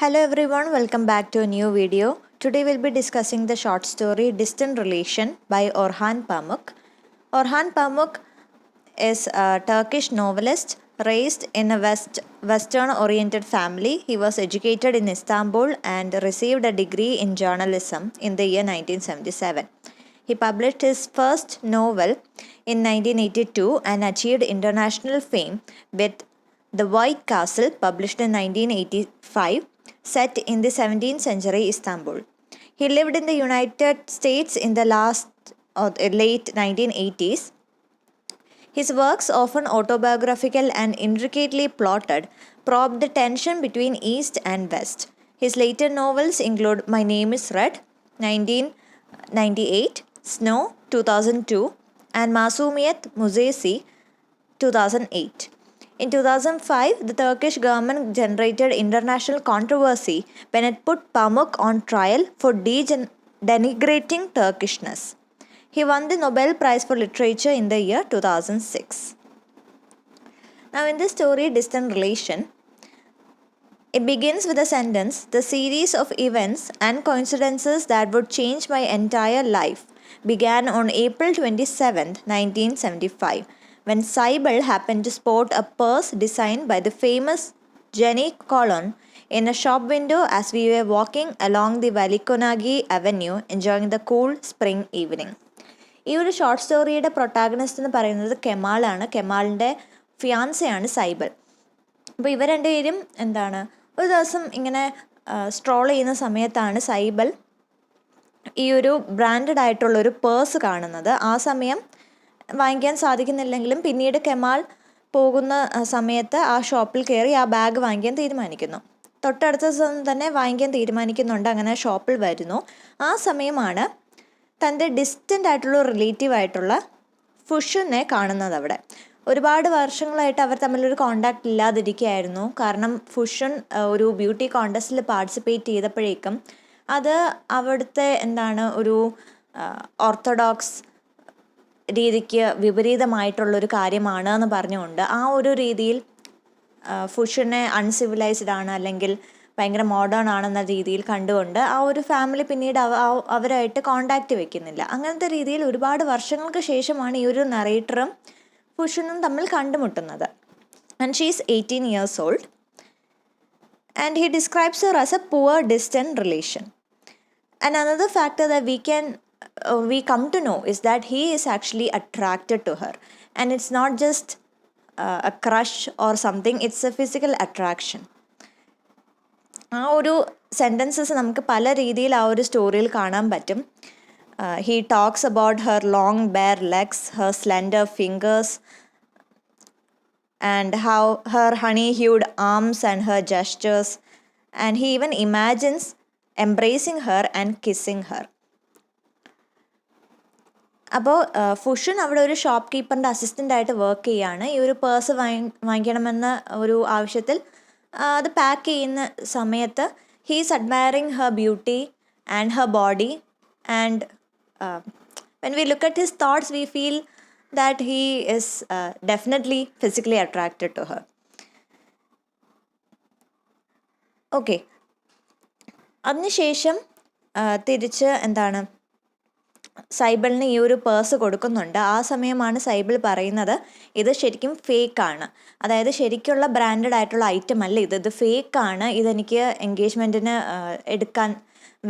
Hello everyone, welcome back to a new video. Today we'll be discussing the short story Distant Relation by Orhan Pamuk. Orhan Pamuk is a Turkish novelist raised in a Western-oriented family. He was educated in Istanbul and received a degree in journalism in the year 1977. He published his first novel in 1982 and achieved international fame with The White Castle, published in 1985, set in the 17th century Istanbul. He lived in the United States in the late 1980s. His works, often autobiographical and intricately plotted, probe the tension between East and West. His later novels include My Name is Red, 1998, Snow, 2002, and Masumiyet Muzesi, 2008. In 2005, the Turkish government generated international controversy when it put Pamuk on trial for denigrating Turkishness. He won the Nobel Prize for Literature in the year 2006. Now, in this story, Distant Relation, it begins with a sentence: the series of events and coincidences that would change my entire life began on April 27, 1975. When Saibal happened to sport a purse designed by the famous Jenny Colon in a shop window as we were walking along the Valikonagi Avenue enjoying the cool spring evening. ഈ ഒരു short സ്റ്റോറിയുടെ protagonist എന്ന് പറയുന്നത് കെമാളാണ്. കെമാളിൻ്റെ ഫിയാൻസയാണ് സൈബൽ. അപ്പോൾ ഇവർ രണ്ടുപേരും ഒരു ദിവസം ഇങ്ങനെ സ്ട്രോൾ ചെയ്യുന്ന സമയത്താണ് സൈബൽ ഈ ഒരു ബ്രാൻഡഡ് ആയിട്ടുള്ളൊരു പേഴ്സ് കാണുന്നത്. ആ സമയം വാങ്ങിക്കാൻ സാധിക്കുന്നില്ലെങ്കിലും പിന്നീട് കെമാൾ പോകുന്ന സമയത്ത് ആ ഷോപ്പിൽ കയറി ആ ബാഗ് വാങ്ങിക്കാൻ തീരുമാനിക്കുന്നു. തൊട്ടടുത്ത ദിവസം തന്നെ വാങ്ങിക്കാൻ തീരുമാനിക്കുന്നുണ്ട്. അങ്ങനെ ഷോപ്പിൽ വരുന്നു. ആ സമയമാണ് തൻ്റെ ഡിസ്റ്റൻ്റ് ആയിട്ടുള്ള റിലേറ്റീവ് ആയിട്ടുള്ള ഫുഷനെ കാണുന്നത്. അവിടെ ഒരുപാട് വർഷങ്ങളായിട്ട് അവർ തമ്മിലൊരു കോണ്ടാക്റ്റ് ഇല്ലാതിരിക്കുകയായിരുന്നു. കാരണം ഫുഷൻ ഒരു ബ്യൂട്ടി കോൺടെസ്റ്റിൽ പാർട്ടിസിപ്പേറ്റ് ചെയ്തപ്പോഴേക്കും അത് അവിടുത്തെ ഒരു ഓർത്തഡോക്സ് രീതിക്ക് വിപരീതമായിട്ടുള്ളൊരു കാര്യമാണ് എന്ന് പറഞ്ഞുകൊണ്ട് ആ ഒരു രീതിയിൽ ഫുഷനെ അൺസിവിലൈസ്ഡ് ആണ് അല്ലെങ്കിൽ ഭയങ്കര മോഡേൺ ആണെന്ന രീതിയിൽ കണ്ടുകൊണ്ട് ആ ഒരു ഫാമിലി പിന്നീട് അവരായിട്ട് കോണ്ടാക്റ്റ് വെക്കുന്നില്ല. അങ്ങനത്തെ രീതിയിൽ ഒരുപാട് വർഷങ്ങൾക്ക് ശേഷമാണ് ഈ ഒരു നറേറ്ററും ഫുഷനും തമ്മിൽ കണ്ടുമുട്ടുന്നത്. And she is 18 years old and he describes her as a poor distant relation. And another factor that we come to know is that he is actually attracted to her, and it's not just a crush or something, it's a physical attraction. ആ ഒരു sentences നമുക്ക് പല രീതിയിൽ ആ ഒരു സ്റ്റോറിയിൽ കാണാൻ പറ്റും. he talks about her long bare legs, her slender fingers, and how her honey-hued arms and her gestures, and he even imagines embracing her and kissing her. അപ്പോൾ ഫുഷൻ അവിടെ ഒരു ഷോപ്പ് കീപ്പറിൻ്റെ അസിസ്റ്റൻ്റായിട്ട് വർക്ക് ചെയ്യുകയാണ്. ഈ ഒരു പേഴ്സ് വാങ്ങിക്കണമെന്ന ഒരു ആവശ്യത്തിൽ അത് പാക്ക് ചെയ്യുന്ന സമയത്ത് he is admiring her beauty and her body, and when we look at his thoughts we feel that he is definitely physically attracted to her. Okay, അതിനുശേഷം തിരിച്ച് സൈബിളിന് ഈ ഒരു പേഴ്സ് കൊടുക്കുന്നുണ്ട്. ആ സമയമാണ് സൈബിൾ പറയുന്നത് ഇത് ശരിക്കും ഫേക്കാണ്, അതായത് ശരിക്കുള്ള ബ്രാൻഡഡ് ആയിട്ടുള്ള ഐറ്റം അല്ല ഇത് ഫേക്കാണ്, ഇതെനിക്ക് എൻഗേജ്മെൻറ്റിന്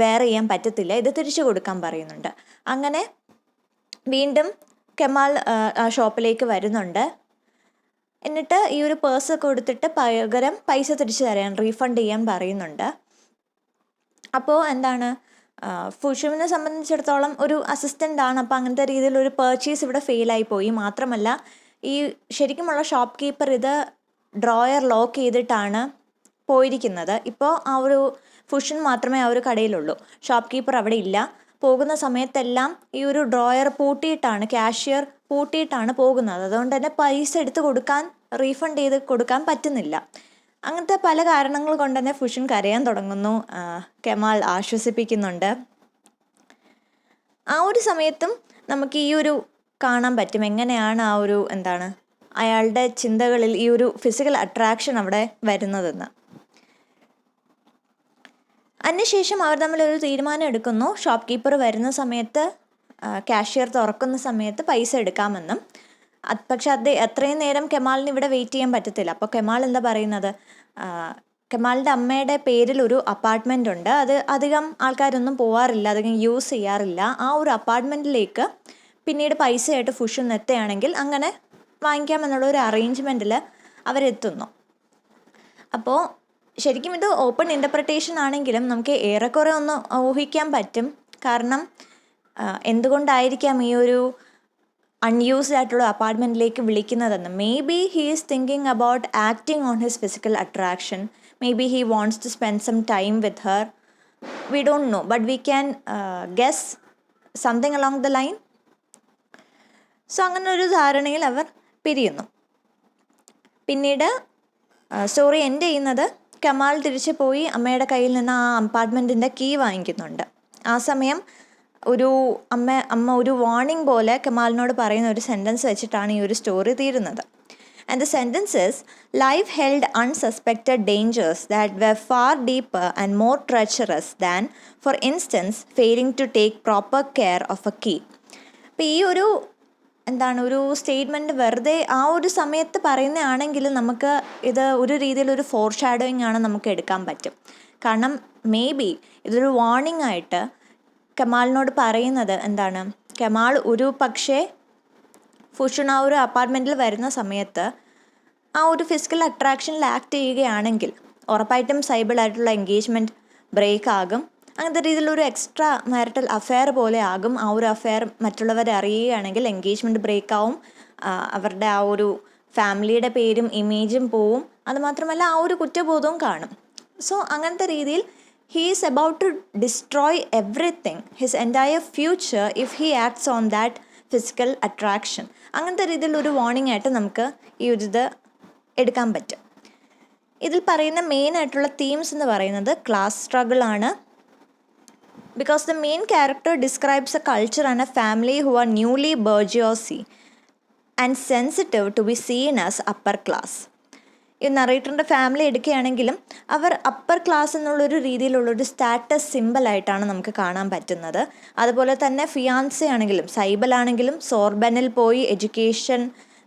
വെയർ ചെയ്യാൻ പറ്റത്തില്ല, ഇത് തിരിച്ചു കൊടുക്കാൻ പറയുന്നുണ്ട്. അങ്ങനെ വീണ്ടും കെമാൾ ഷോപ്പിലേക്ക് വരുന്നുണ്ട്. എന്നിട്ട് ഈ ഒരു പേഴ്സ് കൊടുത്തിട്ട് പകരം പൈസ തിരിച്ചു തരാൻ റീഫണ്ട് ചെയ്യാൻ പറയുന്നുണ്ട്. അപ്പോൾ ഫുഷുവിനെ സംബന്ധിച്ചിടത്തോളം ഒരു അസിസ്റ്റൻ്റാണ്. അപ്പോൾ അങ്ങനത്തെ രീതിയിലൊരു പർച്ചേസ് ഇവിടെ ഫെയിലായി പോയി. മാത്രമല്ല ഈ ശരിക്കുമുള്ള ഷോപ്പ് കീപ്പർ ഇത് ഡ്രോയർ ലോക്ക് ചെയ്തിട്ടാണ് പോയിരിക്കുന്നത്. ഇപ്പോൾ ആ ഒരു ഫുഷൻ മാത്രമേ ആ ഒരു കടയിലുള്ളൂ, ഷോപ്പ് കീപ്പർ അവിടെ ഇല്ല. പോകുന്ന സമയത്തെല്ലാം ഈ ഒരു ഡ്രോയർ പൂട്ടിയിട്ടാണ്, കാഷ്യർ പൂട്ടിയിട്ടാണ് പോകുന്നത്. അതുകൊണ്ട് തന്നെ പൈസ എടുത്ത് കൊടുക്കാൻ, റീഫണ്ട് ചെയ്ത് കൊടുക്കാൻ പറ്റുന്നില്ല. അങ്ങനത്തെ പല കാരണങ്ങൾ കൊണ്ട് തന്നെ ഫുഷൻ കരയാൻ തുടങ്ങുന്നു. കെമാൾ ആശ്വസിപ്പിക്കുന്നുണ്ട്. ആ ഒരു സമയത്തും നമുക്ക് ഈ ഒരു കാണാൻ പറ്റും എങ്ങനെയാണ് ആ ഒരു അയാളുടെ ചിന്തകളിൽ ഈ ഒരു ഫിസിക്കൽ അട്രാക്ഷൻ അവിടെ വരുന്നതെന്ന്. അതിനുശേഷം അവർ തമ്മിലൊരു തീരുമാനം എടുക്കുന്നു. ഷോപ്പ് കീപ്പർ വരുന്ന സമയത്ത്, കാഷ്യർ തുറക്കുന്ന സമയത്ത് പൈസ എടുക്കാമെന്നും. പക്ഷെ അത്രയും നേരം കെമാലിന് ഇവിടെ വെയിറ്റ് ചെയ്യാൻ പറ്റത്തില്ല. അപ്പോൾ കെമാൽ എന്താ പറയുന്നത്, കെമാലിൻ്റെ അമ്മയുടെ പേരിൽ ഒരു അപ്പാർട്ട്മെൻ്റ് ഉണ്ട്, അത് അധികം ആൾക്കാരൊന്നും പോവാറില്ല, അധികം യൂസ് ചെയ്യാറില്ല. ആ ഒരു അപ്പാർട്ട്മെൻറ്റിലേക്ക് പിന്നീട് പൈസയായിട്ട് ഫുഷൻ എത്തുകയാണെങ്കിൽ അങ്ങനെ വാങ്ങിക്കാമെന്നുള്ള ഒരു അറേഞ്ച്മെൻറ്റിൽ അവരെത്തുന്നു. അപ്പോൾ ശരിക്കും ഇത് ഓപ്പൺ ഇൻ്റർപ്രിട്ടേഷൻ ആണെങ്കിലും നമുക്ക് ഏറെക്കുറെ ഒന്ന് ഊഹിക്കാൻ പറ്റും. കാരണം എന്തുകൊണ്ടായിരിക്കാം ഈ ഒരു അൺയൂസ്ഡ് ആയിട്ടുള്ള അപ്പാർട്ട്മെൻറ്റിലേക്ക് വിളിക്കുന്നതെന്ന്. Maybe he is thinking about acting on his physical attraction. Maybe he wants to spend some time with her. We don't know, but we can guess something along the line. So അങ്ങനെ ഒരു ധാരണയിൽ അവർ പിരിയുന്നു. പിന്നീട് story end ചെയ്യുന്നത് കമാൽ തിരിച്ചു പോയി അമ്മയുടെ കയ്യിൽ നിന്ന് ആ അപ്പാർട്ട്മെൻറ്റിൻ്റെ കീ വാങ്ങിക്കുന്നുണ്ട്. ആ സമയം അമ്മ ഒരു വാർണിംഗ് പോലെ കമാലിനോട് പറയുന്ന ഒരു സെൻറ്റൻസ് വെച്ചിട്ടാണ് ഈ ഒരു സ്റ്റോറി തീരുന്നത്. And the sentence is, life held unsuspected dangers that were far deeper and more treacherous than, for instance, failing to take proper care of a key. അപ്പോൾ ഈ ഒരു സ്റ്റേറ്റ്മെൻറ്റ് വെറുതെ ആ ഒരു സമയത്ത് പറയുന്നതാണെങ്കിൽ നമുക്ക് ഇത് ഒരു രീതിയിലൊരു ഫോർ ഷാഡോയിങ് ആണ് നമുക്ക് എടുക്കാൻ പറ്റും. കാരണം മേ ബി ഇതൊരു വാർണിംഗ് ആയിട്ട് കമാലിനോട് പറയുന്നത് കമാൽ ഒരു പക്ഷേ ഫുഷൻ ആ ഒരു അപ്പാർട്ട്മെൻറ്റിൽ വരുന്ന സമയത്ത് ആ ഒരു ഫിസിക്കൽ അട്രാക്ഷനിൽ ആക്ട് ചെയ്യുകയാണെങ്കിൽ ഉറപ്പായിട്ടും സൈബിളായിട്ടുള്ള എൻഗേജ്മെൻറ്റ് ബ്രേക്ക് ആകും. അങ്ങനത്തെ രീതിയിലൊരു എക്സ്ട്രാ മാരിറ്റൽ അഫെയർ പോലെ ആകും. ആ ഒരു അഫെയർ മറ്റുള്ളവരെ അറിയുകയാണെങ്കിൽ എൻഗേജ്മെൻറ്റ് ബ്രേക്ക് ആവും. അവരുടെ ആ ഒരു ഫാമിലിയുടെ പേരും ഇമേജും പോവും. അതുമാത്രമല്ല ആ ഒരു കുറ്റബോധവും കാണും. സോ അങ്ങനത്തെ രീതിയിൽ he is about to destroy everything, his entire future, if he acts on that physical attraction. അങ്ങനത്തെ രീതിയിലൊരു വാർണിംഗ് ആയിട്ട് നമുക്ക് ഈ ഒരു ഇത് എടുക്കാൻ പറ്റും. ഇതിൽ പറയുന്ന മെയിൻ ആയിട്ടുള്ള തീംസ് എന്ന് പറയുന്നത് ക്ലാസ് സ്ട്രഗിൾ ആണ്. Because the main character describes a culture and a family who are newly bourgeoisie and sensitive to be seen as upper class. ഈ നറേറ്ററിൻ്റെ ഫാമിലി എടുക്കുകയാണെങ്കിലും അവർ അപ്പർ ക്ലാസ് എന്നുള്ളൊരു രീതിയിലുള്ളൊരു സ്റ്റാറ്റസ് സിമ്പിളായിട്ടാണ് നമുക്ക് കാണാൻ പറ്റുന്നത്. അതുപോലെ തന്നെ ഫിയാൻസെ ആണെങ്കിലും സൈബലാണെങ്കിലും സോർബനിൽ പോയി എഡ്യൂക്കേഷൻ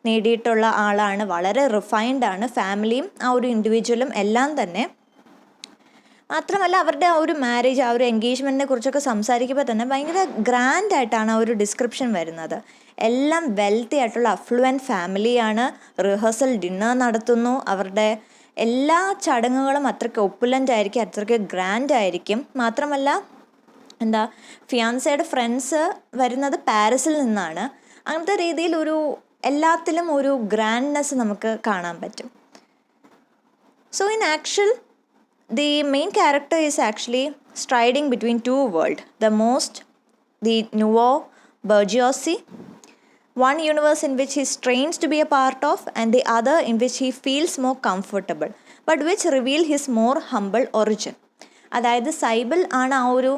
നേടിയിട്ടുള്ള ആളാണ്, വളരെ റിഫൈൻഡ് ആണ്. ഫാമിലിയും ആ ഒരു ഇൻഡിവിജ്വലും എല്ലാം തന്നെ. മാത്രമല്ല അവരുടെ ആ ഒരു മാരേജ്, ആ ഒരു എൻഗേജ്മെൻറ്റിനെ കുറിച്ചൊക്കെ സംസാരിക്കുമ്പോൾ തന്നെ ഭയങ്കര ഗ്രാൻഡായിട്ടാണ് ആ ഒരു ഡിസ്ക്രിപ്ഷൻ വരുന്നത്. എല്ലാം വെൽത്തി ആയിട്ടുള്ള അഫ്ലുവൻറ്റ് ഫാമിലിയാണ്. റിഹേഴ്സൽ ഡിന്നർ നടത്തുന്നു. അവരുടെ എല്ലാ ചടങ്ങുകളും അത്രയ്ക്ക് ഒപ്പുലൻ്റ് ആയിരിക്കും, അത്രയ്ക്ക് ഗ്രാൻഡ് ആയിരിക്കും. മാത്രമല്ല ഫിയാൻസയുടെ ഫ്രണ്ട്സ് വരുന്നത് പാരീസിൽ നിന്നാണ്. അങ്ങനത്തെ രീതിയിൽ എല്ലാത്തിലും ഒരു ഗ്രാൻഡ്നെസ് നമുക്ക് കാണാൻ പറ്റും. So in actual the main character is actually striding between two worlds, the nouveau bourgeoisie, one universe in which he strains to be a part of and the other in which he feels more comfortable but which reveal his more humble origin. അതായത് സൈബിൾ ആണ് ആ ഒരു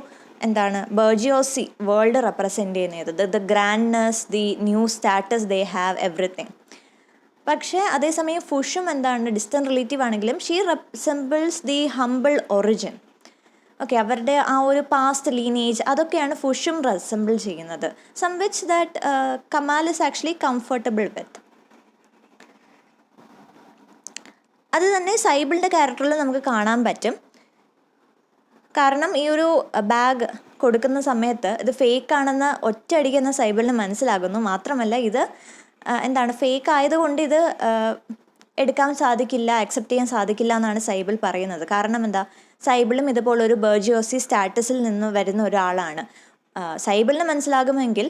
bourgeoisie world represent ചെയ്യുന്നത്. The grandness, the new status they have, everything. പക്ഷേ അതേസമയം ഫുഷും distant relative ആണെങ്കിലും she resembles the humble origin. Okay, അവരുടെ ആ ഒരു പാസ്റ്റ് ലീനേജ് അതൊക്കെയാണ് ഫുഷും റെസെമ്പിൾ ചെയ്യുന്നത്. Some which that Kamal is actually comfortable with. അത് തന്നെ സൈബിളിൻ്റെ ക്യാരക്ടറിൽ നമുക്ക് കാണാൻ പറ്റും. കാരണം ഈ ഒരു ബാഗ് കൊടുക്കുന്ന സമയത്ത് ഇത് ഫേക്കാണെന്ന് ഒറ്റയടിക്കുന്ന സൈബിളിന് മനസ്സിലാകുന്നു. മാത്രമല്ല ഇത് ഫേക്ക് ആയതുകൊണ്ട് ഇത് എടുക്കാൻ സാധിക്കില്ല, അക്സെപ്റ്റ് ചെയ്യാൻ സാധിക്കില്ല എന്നാണ് സൈബിൾ പറയുന്നത്. കാരണം സൈബിളും ഇതുപോലൊരു ബർജിയോസി സ്റ്റാറ്റസിൽ നിന്ന് വരുന്ന ഒരാളാണ്. സൈബിളിന് മനസ്സിലാകുമെങ്കിൽ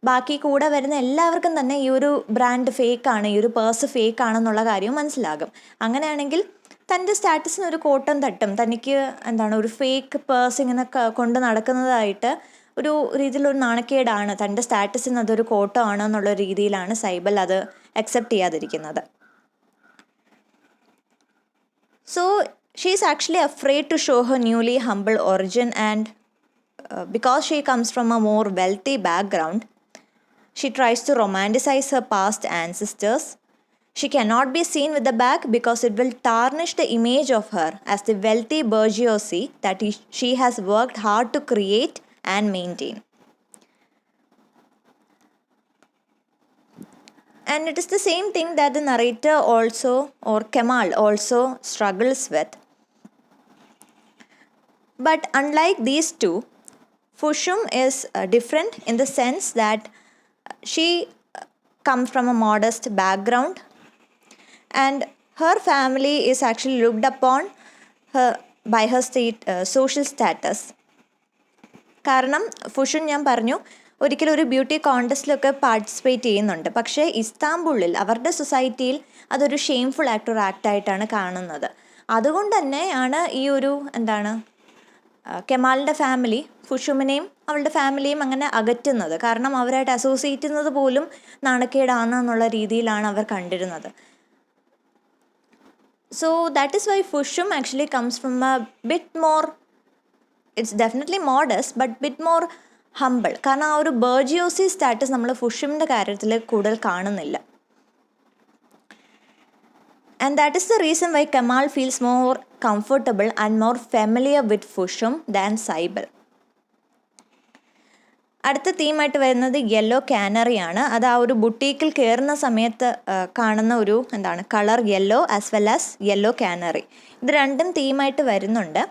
ബാക്കി കൂടെ വരുന്ന എല്ലാവർക്കും തന്നെ ഈ ഒരു ബ്രാൻഡ് ഫേക്കാണ്, ഈ ഒരു പേഴ്സ് ഫേക്കാണെന്നുള്ള കാര്യവും മനസ്സിലാകും. അങ്ങനെയാണെങ്കിൽ തൻ്റെ സ്റ്റാറ്റസിന് ഒരു കോട്ടം തട്ടും. തനിക്ക് ഒരു ഫേക്ക് പേഴ്സ് ഇങ്ങനെ കൊണ്ട് നടക്കുന്നതായിട്ട് ഒരു രീതിയിലൊരു നാണക്കേടാണ്, തൻ്റെ സ്റ്റാറ്റസിന് അതൊരു കോട്ടം ആണ് എന്നുള്ള രീതിയിലാണ് സൈബൽ അത് അക്സെപ്റ്റ് ചെയ്യാതിരിക്കുന്നത്. So she is actually afraid to show her newly humble origin and because she comes from a more wealthy background she tries to romanticise her past ancestors. She cannot be seen with the bag because it will tarnish the image of her as the wealthy bourgeoisie that she has worked hard to create and maintain. And it is the same thing that the narrator also, or Kemal also, struggles with. But unlike these two, Fushum is different in the sense that she comes from a modest background, and her family is actually looked upon her by her social status. കാരണം ഫുഷൻ ഞാൻ പറഞ്ഞു ഒരിക്കലും ഒരു beauty കോൺടെസ്റ്റിലൊക്കെ participate ചെയ്യുന്നുണ്ട്. പക്ഷേ ഇസ്താംബുളിൽ അവരുടെ സൊസൈറ്റിയിൽ അതൊരു ഷെയിംഫുൾ ആക്റ്റായിട്ടാണ് കാണുന്നത്. അതുകൊണ്ട് തന്നെയാണ് ഈ ഒരു കെമാലിൻ്റെ ഫാമിലി ഫുഷുമിനെയും അവളുടെ ഫാമിലിയും അങ്ങനെ അകറ്റുന്നത്. കാരണം അവരായിട്ട് അസോസിയേറ്റ് ചെയ്യുന്നത് പോലും നാണക്കേടാണെന്നുള്ള രീതിയിലാണ് അവർ കണ്ടിരുന്നത്. So that is why Fushum actually comes from a bit more, it's definitely modest, but bit more humble. കാരണം ആ ഒരു ബർജിയോസി സ്റ്റാറ്റസ് നമ്മൾ ഫുഷുമിൻ്റെ കാര്യത്തിൽ കൂടുതൽ കാണുന്നില്ല. And that is the reason why Kemal feels more comfortable and more familiar with Fushum than Saibal. അടുത്ത തീമായിട്ട് വരുന്നത് yellow കാനറിയാണ്. അത് ആ ഒരു ബുട്ടീക്കിൽ കയറുന്ന സമയത്ത് കാണുന്ന ഒരു colour yellow as well as yellow canary. ഇത് രണ്ടും തീമായിട്ട് വരുന്നുണ്ട്.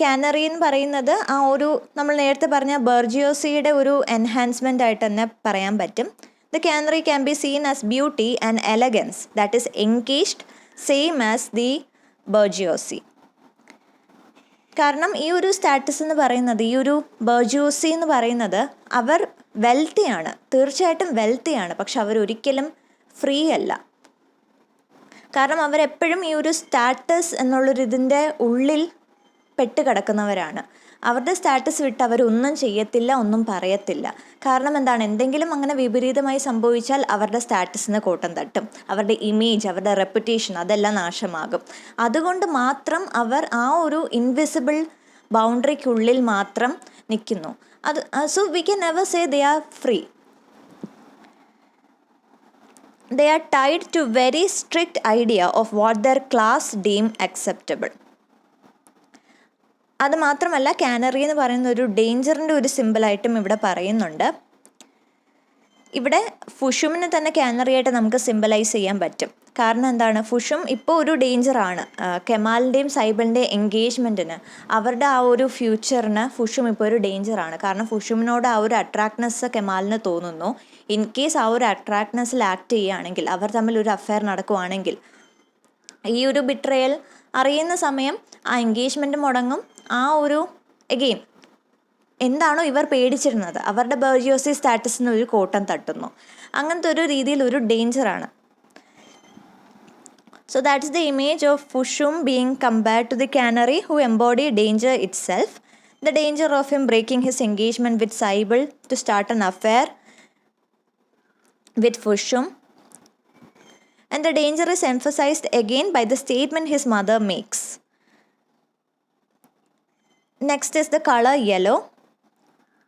കാനറി എന്ന് പറയുന്നത് ആ ഒരു നമ്മൾ നേരത്തെ പറഞ്ഞ ബർജിയോസിയുടെ ഒരു എൻഹാൻസ്മെൻ്റ് ആയിട്ട് തന്നെ പറയാൻ പറ്റും. The canary can be seen as beauty and elegance that is encased same as the bourgeoisie. കാരണം ഈ ഒരു സ്റ്റാറ്റസ് എന്ന് പറയുന്നത്, ഈ ഒരു ബർജോസി എന്ന് പറയുന്നത്, അവർ വെൽത്തിയാണ്, തീർച്ചയായിട്ടും വെൽത്തിയാണ്. പക്ഷെ അവരൊരിക്കലും ഫ്രീ അല്ല. കാരണം അവരെപ്പോഴും ഈ ഒരു സ്റ്റാറ്റസ് എന്നുള്ളൊരിതിൻ്റെ ഉള്ളിൽ പെട്ട് കിടക്കുന്നവരാണ്. അവരുടെ സ്റ്റാറ്റസ് വിട്ട് അവരൊന്നും ചെയ്യത്തില്ല, ഒന്നും പറയത്തില്ല. കാരണം എന്തെങ്കിലും അങ്ങനെ വിപരീതമായി സംഭവിച്ചാൽ അവരുടെ സ്റ്റാറ്റസിന് കോട്ടം തട്ടും, അവരുടെ ഇമേജ്, അവരുടെ റെപ്യൂട്ടേഷൻ അതെല്ലാം നാശമാകും. അതുകൊണ്ട് മാത്രം അവർ ആ ഒരു ഇൻവിസിബിൾ ബൗണ്ടറിക്കുള്ളിൽ മാത്രം നിൽക്കുന്നു. So we can never say they are free. They are tied to very strict idea of what their class deem acceptable. അത് മാത്രമല്ല കാനറി എന്ന് പറയുന്ന ഒരു ഡേഞ്ചറിൻ്റെ ഒരു സിമ്പിളായിട്ടും ഇവിടെ പറയുന്നുണ്ട്. ഇവിടെ ഫുഷുമിനെ തന്നെ കാനറിയായിട്ട് നമുക്ക് സിമ്പിളൈസ് ചെയ്യാൻ പറ്റും. കാരണം ഫുഷും ഇപ്പോൾ ഒരു ഡേഞ്ചറാണ്. കെമാലിൻ്റെയും സൈബിളിൻ്റെയും എൻഗേജ്മെൻറ്റിന്, അവരുടെ ആ ഒരു ഫ്യൂച്ചറിന് ഫുഷും ഇപ്പോൾ ഒരു ഡേഞ്ചറാണ്. കാരണം ഫുഷുമിനോട് ആ ഒരു അട്രാക്ട്നെസ് കെമാലിന് തോന്നുന്നു. ഇൻ കേസ് ആ ഒരു അട്രാക്ട്നെസ്സിൽ ആക്ട് ചെയ്യുകയാണെങ്കിൽ, അവർ തമ്മിൽ ഒരു അഫെയർ നടക്കുവാണെങ്കിൽ, ഈ ഒരു ബിട്രയൽ അറിയുന്ന സമയം ആ എൻഗേജ്മെൻറ്റ് മുടങ്ങും. ആ ഒരു എഗെയിൻ എന്താണോ ഇവർ പേടിച്ചിരുന്നത്, അവരുടെ ബർജിയോസി സ്റ്റാറ്റസിന് ഒരു കോട്ടം തട്ടുന്നു. അങ്ങനത്തെ ഒരു രീതിയിൽ ഒരു ഡേഞ്ചറാണ്. So that is the image of Fushum being compared to the canary who embody danger itself. The danger of him breaking his engagement with Saibal to start an affair with Fushum. And the danger is emphasized again by the statement his mother makes. Next is the color yellow,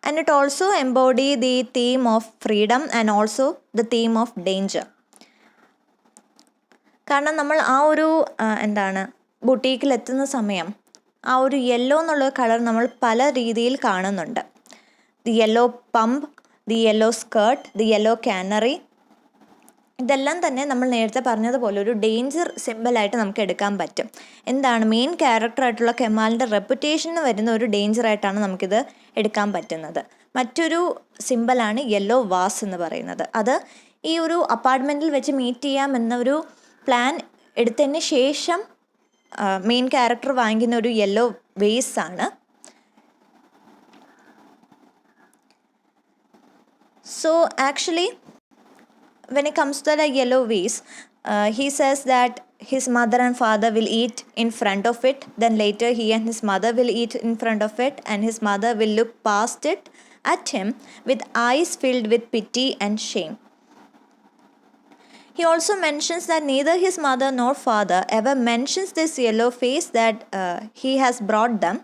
and it also embodies the theme of freedom and also the theme of danger. കാരണം നമ്മൾ ആ ഒരു ബുട്ടീക്കിൽ എത്തുന്ന സമയം ആ ഒരു yellow എന്നുള്ള colour നമ്മൾ പല രീതിയിൽ കാണുന്നുണ്ട്. The yellow pump, the yellow skirt, the yellow canary, ഇതെല്ലാം തന്നെ നമ്മൾ നേരത്തെ പറഞ്ഞതുപോലെ ഒരു ഡേഞ്ചർ സിമ്പിളായിട്ട് നമുക്ക് എടുക്കാൻ പറ്റും. മെയിൻ ക്യാരക്ടറായിട്ടുള്ള കെമാലിൻ്റെ റെപ്യൂട്ടേഷന് വരുന്ന ഒരു ഡേഞ്ചറായിട്ടാണ് നമുക്കിത് എടുക്കാൻ പറ്റുന്നത്. മറ്റൊരു സിമ്പിളാണ് യെല്ലോ വാസ് എന്ന് പറയുന്നത്. അത് ഈ ഒരു അപ്പാർട്ട്മെൻറ്റിൽ വെച്ച് മീറ്റ് ചെയ്യാമെന്നൊരു പ്ലാൻ എടുത്തതിന് ശേഷം മെയിൻ ക്യാരക്ടർ വാങ്ങിക്കുന്ന ഒരു യെല്ലോ വേസ് ആണ്. So actually when it comes to the yellow vase, he says that his mother and father will eat in front of it, then later he and his mother will eat in front of it, and his mother will look past it at him with eyes filled with pity and shame. He also mentions that neither his mother nor father ever mentions this yellow face that he has brought them,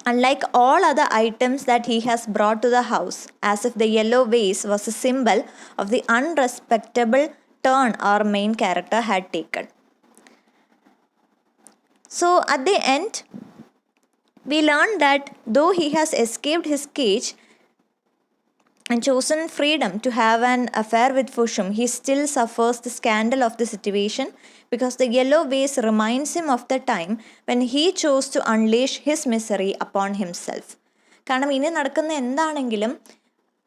unlike all other items that he has brought to the house, as if the yellow vase was a symbol of the unrespectable turn our main character had taken. So at the end, we learn that though he has escaped his cage and chosen freedom to have an affair with Fushum, he still suffers the scandal of the situation because the yellow vase reminds him of the time when he chose to unleash his misery upon himself. കാരണം ഇനി നടക്കുന്ന എന്താണെങ്കിലും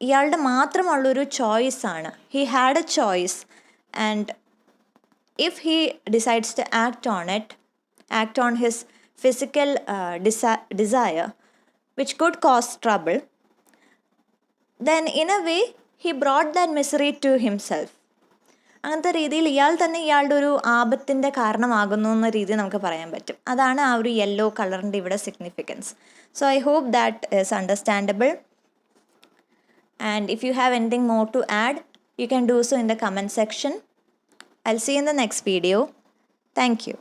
ഇയാളുടെ മാത്രമുള്ളൊരു ചോയ്സാണ്. He had a choice, and if he decides to act on his physical desire, which could cause trouble, then in a way he brought that misery to himself. അങ്ങനത്തെ രീതിയിൽ ഇയാൾ തന്നെ ഇയാളുടെ ഒരു ആപത്തിൻ്റെ കാരണമാകുന്നു എന്ന രീതി നമുക്ക് പറയാൻ പറ്റും. അതാണ് ആ ഒരു യെല്ലോ കളറിൻ്റെ ഇവിടെ significance. So I hope that is understandable. And if you have anything more to add, you can do so in the comment section. I'll see you in the next video. Thank you.